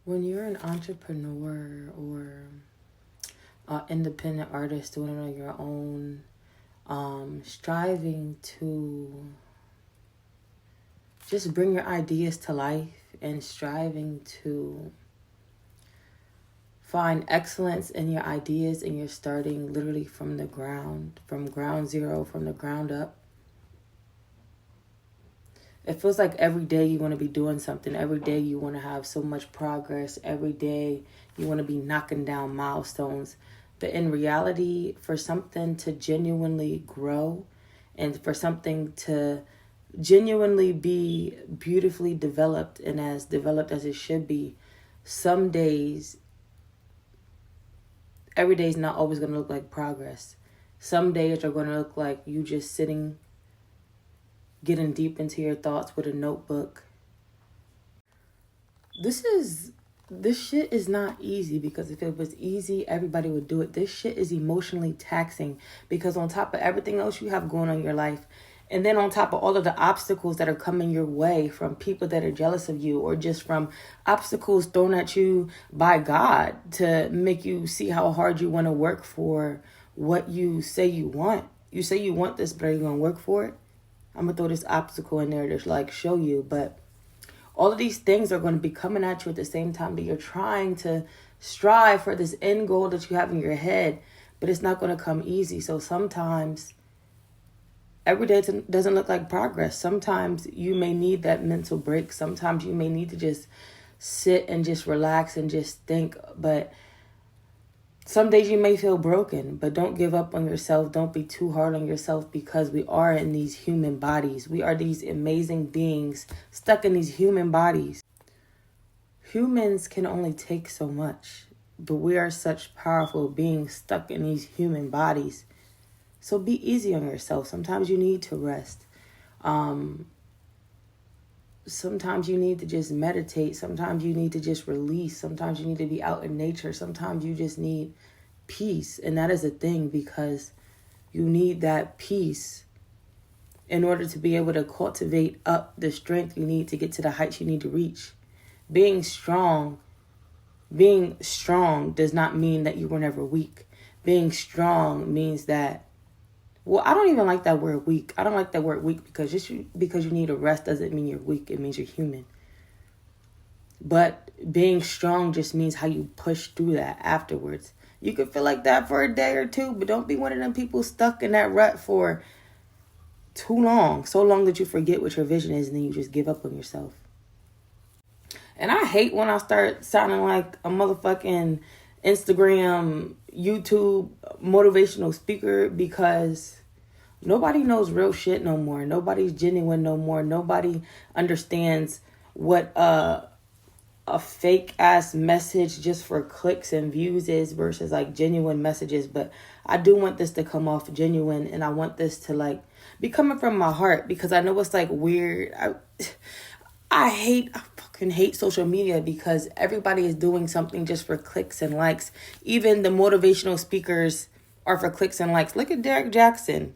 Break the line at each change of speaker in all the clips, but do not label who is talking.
When you're an entrepreneur or an independent artist doing it on your own, striving to just bring your ideas to life and striving to find excellence in your ideas, and you're starting literally from the ground, from ground zero, from the ground up. It feels like every day you want to be doing something. Every day you want to have so much progress. Every day you want to be knocking down milestones. But in reality, for something to genuinely grow and for something to genuinely be beautifully developed and as developed as it should be, some days, every day is not always going to look like progress. Some days are going to look like you just sitting, getting deep into your thoughts with a notebook. This shit is not easy, because if it was easy, everybody would do it. This shit is emotionally taxing, because on top of everything else you have going on in your life, and then on top of all of the obstacles that are coming your way from people that are jealous of you, or just from obstacles thrown at you by God to make you see how hard you want to work for what you say you want. You say you want this, but are you going to work for it? I'm going to throw this obstacle in there to show you. But all of these things are going to be coming at you at the same time that you're trying to strive for this end goal that you have in your head. But it's not going to come easy. So sometimes every day doesn't look like progress. Sometimes you may need that mental break. Sometimes you may need to just sit and just relax and just think. But some days you may feel broken, but don't give up on yourself. Don't be too hard on yourself, because we are in these human bodies. We are these amazing beings stuck in these human bodies. Humans can only take so much, but we are such powerful beings stuck in these human bodies. So be easy on yourself. Sometimes you need to rest. Sometimes you need to just meditate. Sometimes you need to just release. Sometimes you need to be out in nature. Sometimes you just need peace. And that is a thing, because you need that peace in order to be able to cultivate up the strength you need to get to the heights you need to reach. Being strong does not mean that you were never weak. Being strong means that, well, I don't even like that word weak. I don't like that word weak, because because you need a rest doesn't mean you're weak. It means you're human. But being strong just means how you push through that afterwards. You could feel like that for a day or two, but don't be one of them people stuck in that rut for too long. So long that you forget what your vision is and then you just give up on yourself. And I hate when I start sounding like a motherfucking Instagram, YouTube motivational speaker, because nobody knows real shit no more. Nobody's genuine no more. Nobody understands what a fake ass message just for clicks and views is versus like genuine messages. But I do want this to come off genuine, and I want this to be coming from my heart, because I know it's weird. I fucking hate social media, because everybody is doing something just for clicks and likes. Even the motivational speakers are for clicks and likes. Look at Derek Jackson.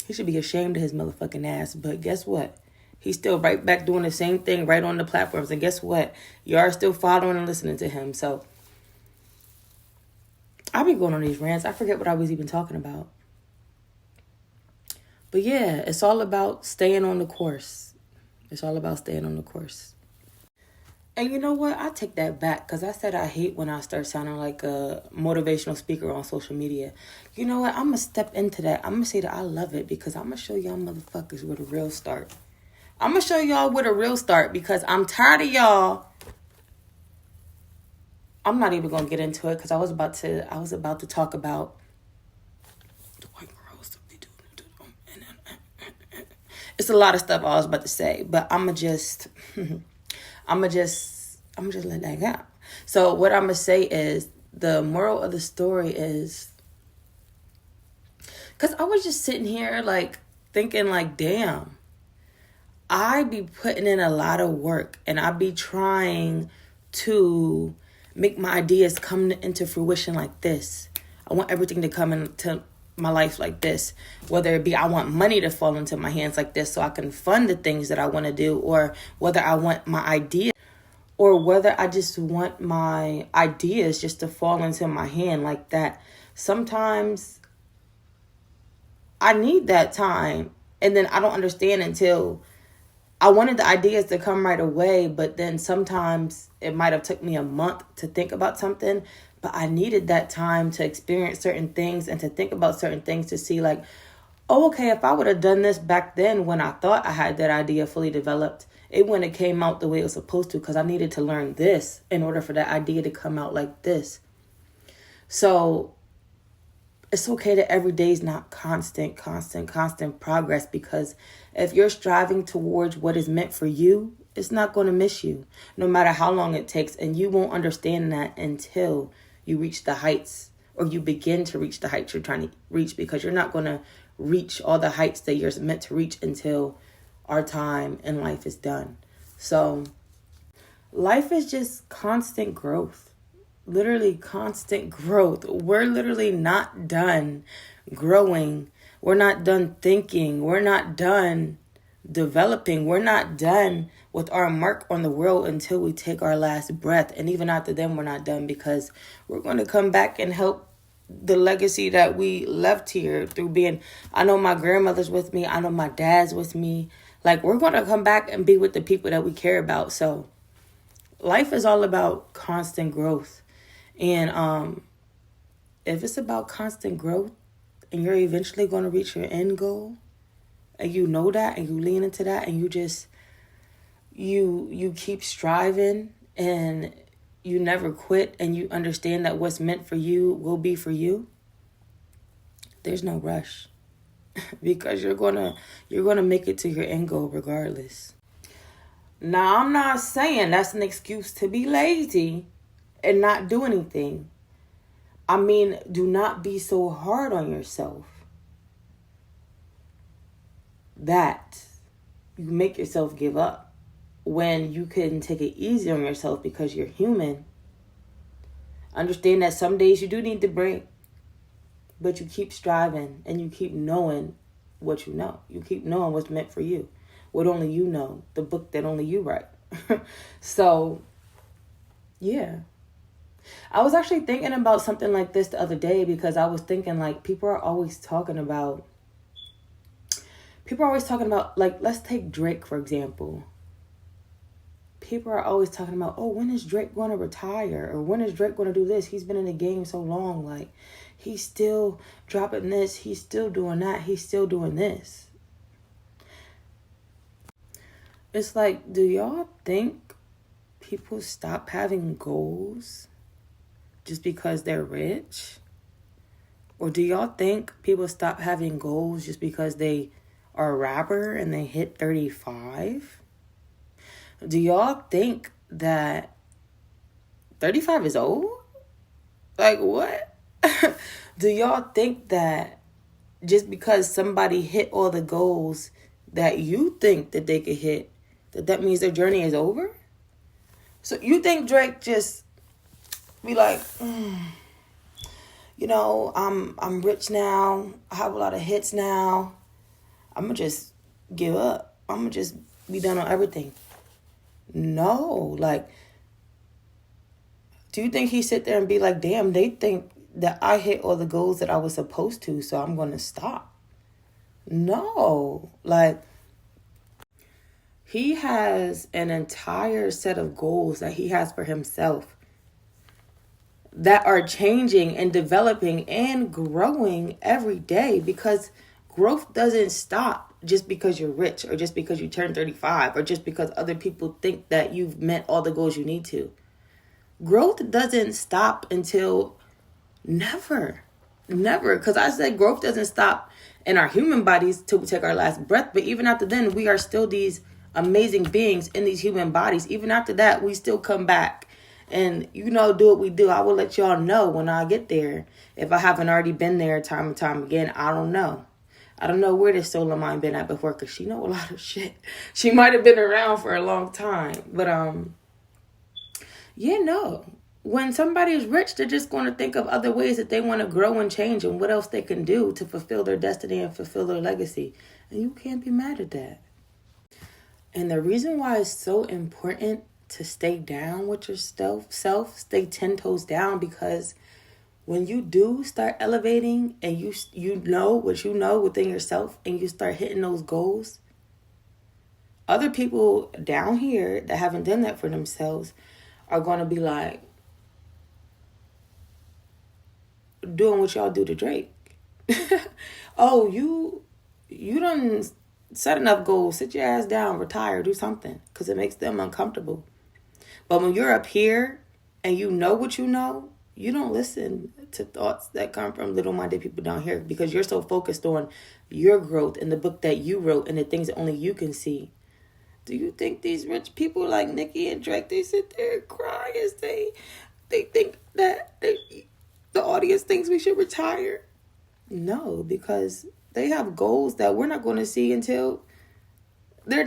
He should be ashamed of his motherfucking ass. But guess what? He's still right back doing the same thing right on the platforms. And guess what? You are still following and listening to him. So I've been going on these rants. I forget what I was even talking about. But yeah, it's all about staying on the course. It's all about staying on the course. And you know what? I take that back, because I said I hate when I start sounding like a motivational speaker on social media. You know what? I'm going to step into that. I'm going to say that I love it, because I'm going to show y'all motherfuckers where the real start. I'm going to show y'all where the real start, because I'm tired of y'all. I'm not even going to get into it, because I was about to talk about the white girls. It's a lot of stuff I was about to say, but I'm going to just let that go. So what I'm going to say is, the moral of the story is, because I was just sitting here thinking damn, I be putting in a lot of work, and I be trying to make my ideas come into fruition like this. I want everything to come into my life like this, whether it be I want money to fall into my hands like this so I can fund the things that I want to do, or whether I want my idea, or whether I just want my ideas just to fall into my hand like that. Sometimes I need that time, and then I don't understand until I wanted the ideas to come right away, but then sometimes it might have took me a month to think about something, but I needed that time to experience certain things and to think about certain things to see like, oh, okay, if I would have done this back then when I thought I had that idea fully developed, it wouldn't have came out the way it was supposed to, because I needed to learn this in order for that idea to come out like this. So it's okay that every day is not constant progress, because if you're striving towards what is meant for you, it's not going to miss you, no matter how long it takes. And you won't understand that until you reach the heights, or you begin to reach the heights you're trying to reach, because you're not going to reach all the heights that you're meant to reach until our time in life is done. So life is just constant growth. Literally constant growth. We're literally not done growing. We're not done thinking. We're not done developing. We're not done with our mark on the world until we take our last breath. And even after then, we're not done, because we're going to come back and help the legacy that we left here through being, I know my grandmother's with me. I know my dad's with me. Like, we're going to come back and be with the people that we care about. So life is all about constant growth. And if it's about constant growth and you're eventually going to reach your end goal, and you know that, and you lean into that, and you just, you keep striving, and you never quit, and you understand that what's meant for you will be for you, there's no rush. Because you're gonna make it to your end goal regardless. Now, I'm not saying that's an excuse to be lazy and not do anything. I mean, do not be so hard on yourself that you make yourself give up when you couldn't take it easy on yourself, because you're human. Understand that some days you do need to break, but you keep striving, and you keep knowing what you know. You keep knowing what's meant for you, what only you know, the book that only you write. So, yeah. I was actually thinking about something like this the other day, because I was thinking, like, people are always talking about, like, let's take Drake, for example. People are always talking about, oh, when is Drake going to retire? Or when is Drake going to do this? He's been in the game so long. Like, he's still dropping this. He's still doing that. He's still doing this. It's like, do y'all think people stop having goals just because they're rich? Or do y'all think people stop having goals just because they are a rapper and they hit 35? Do y'all think that 35 is old? Like, what? Do y'all think that just because somebody hit all the goals that you think that they could hit, that means their journey is over? So you think Drake just be like, you know, I'm rich now. I have a lot of hits now. I'm going to just give up. I'm going to just be done on everything. No, like, do you think he sit there and be like, damn, they think that I hit all the goals that I was supposed to, so I'm going to stop? No, like, he has an entire set of goals that he has for himself that are changing and developing and growing every day, because growth doesn't stop just because you're rich, or just because you turn 35, or just because other people think that you've met all the goals you need to. Growth doesn't stop until never. Because I said growth doesn't stop in our human bodies till we take our last breath. But even after then, we are still these amazing beings in these human bodies. Even after that, we still come back and, you know, do what we do. I will let y'all know when I get there. If I haven't already been there time and time again, I don't know. I don't know where this soul of mine been at before, because she know a lot of shit. She might have been around for a long time. But, yeah, no. When somebody is rich, they're just going to think of other ways that they want to grow and change, and what else they can do to fulfill their destiny and fulfill their legacy. And you can't be mad at that. And the reason why it's so important to stay down with your self, stay 10 toes down, because when you do start elevating and you know what you know within yourself and you start hitting those goals, other people down here that haven't done that for themselves are going to be like doing what y'all do to Drake. Oh, you done set enough goals. Sit your ass down, retire, do something, because it makes them uncomfortable. But when you're up here and you know what you know, you don't listen to thoughts that come from little-minded people down here, because you're so focused on your growth and the book that you wrote and the things that only you can see. Do you think these rich people like Nicki and Drake, they sit there and cry as they think that the audience thinks we should retire? No, because they have goals that we're not going to see until they're...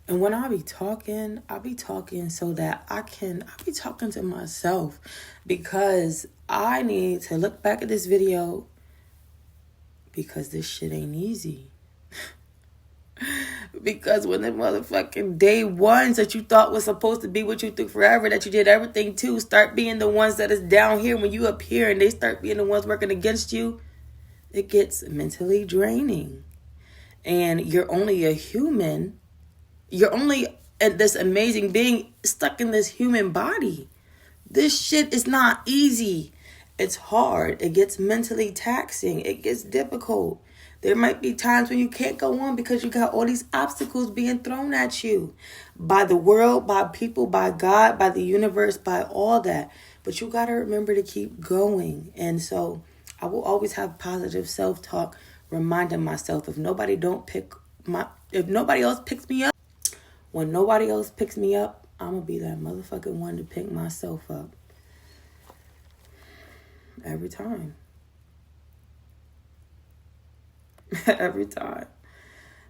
And when I be talking so that I be talking to myself, because I need to look back at this video, because this shit ain't easy. Because when the motherfucking day ones that you thought was supposed to be with you through forever, that you did everything to, start being the ones that is down here when you up here, and they start being the ones working against you, it gets mentally draining. And you're only a human. You're only this amazing being stuck in this human body. This shit is not easy. It's hard. It gets mentally taxing. It gets difficult. There might be times when you can't go on because you got all these obstacles being thrown at you by the world, by people, by God, by the universe, by all that. But you got to remember to keep going. And so I will always have positive self-talk, reminding myself if nobody else picks me up, when nobody else picks me up, I'm going to be that motherfucking one to pick myself up. Every time. Every time.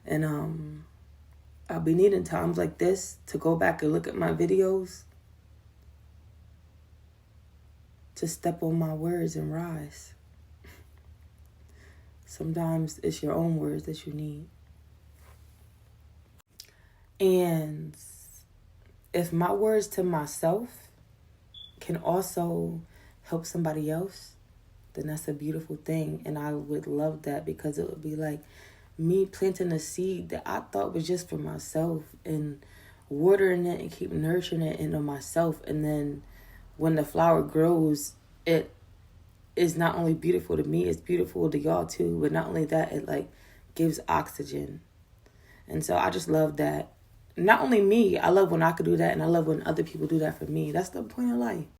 And I'll be needing times like this to go back and look at my videos, to step on my words and rise. Sometimes it's your own words that you need. And if my words to myself can also help somebody else, then that's a beautiful thing. And I would love that, because it would be like me planting a seed that I thought was just for myself and watering it and keep nurturing it into myself. And then when the flower grows, it is not only beautiful to me, it's beautiful to y'all too. But not only that, it like gives oxygen. And so I just love that. Not only me, I love when I could do that, and I love when other people do that for me. That's the point of life.